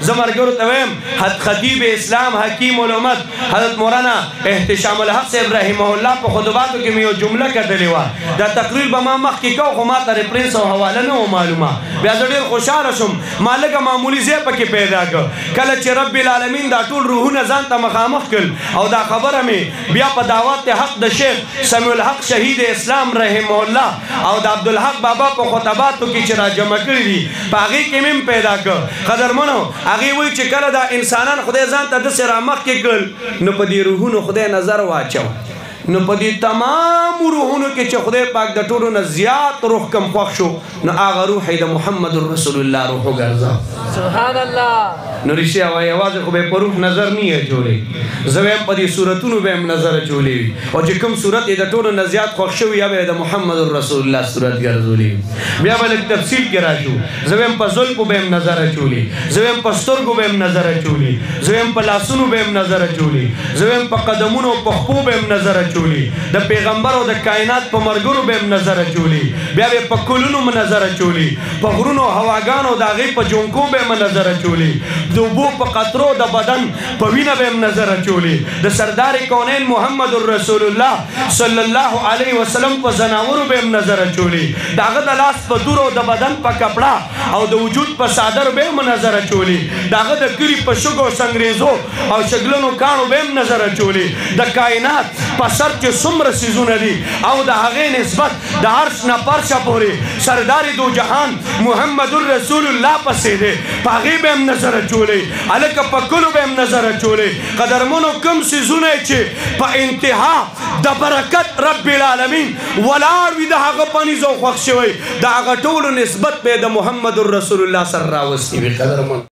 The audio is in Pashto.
زمرګرو ته وایم خطیب اسلام حکیم الامت حضرت مولانا احتشام الحق صاحب رحمه الله په خطباتو کې مې یو جمله کتلې وه دا تقریر به ما مخکې کو خو ما ته ریفرنس او حواله نه و معلومه بیا زه ډېر خوشحاله شوم ما لږه معمولي ځای پکې پیدا کړ کله چې رب العالمین دا ټول روحونه ځان ته مخامخ کړل او دا خبره مې بیا په دعوت حق د شیخ سمیع الحق شهید اسلام رحمه الله او د عبدالحق بابا په خطباتو کې چې را جمع کړي دي په هغې کې مې پیدا کړ قدرمنو هغې وایي چې کله دا انسانان خدای ځان ته داسې رامخکې کړل نو په دې روحونو خدای نظر واچو نو په دې تمام روحونو کې چې خدای پاک د ټولو نه زیات روح کم خوښ شو نو هغه روح یې د محمد رسول الله روح وګرځه سبحان الله نو رښتیا وایي یوازې خو به په روح نظر نه یې اچولی زه وایم په دې صورتونو به هم نظر اچولی وي او چې کوم صورت یې د ټولو نه زیات خوښ شوي یا به یې د محمد رسول الله صورت ګرځولی بیا به لږ تفصیل کې راشو زه وایم په زلفو به هم نظر اچولی زه وایم په سترګو به هم نظر اچولی زه وایم په لاسونو به هم نظر اچولی زه وایم په قدمونو او په خپو به هم نظر د پیغمبر او د کائنات په مرګرو به نظر اچولی بیا به په کلونو نظر اچولی په غرونو هواګانو د هغې په جونکو به نظر اچولی د اوبو په قطرو د بدن په وینه به نظر اچولی د سردار کونین محمد رسول الله صلی الله علیه وسلم په زناورو به نظر اچولی د هغه د لاس په دورو د بدن په کپړه او د وجود په صادر به نظر اچولی د هغه د کلي په شګو سنګریزو او شګلنو کاڼو به نظر اچولی د کائنات په سر چې څومره څیزونه دي او د هغې نسبت د عرش نه پرشه پورې سردار دو جهان محمد رسول الله پسې دی په هغې به هم نظر اچولی هلکه په کلو به هم نظر اچولی قدرمنو کوم څیزونه چې په انتها د برکت رب العالمین ولاړ وي د هغه په نیز او خوښ شوی د هغه ټولو نسبت به د محمد رسول الله سره راوستي وي قدرمنو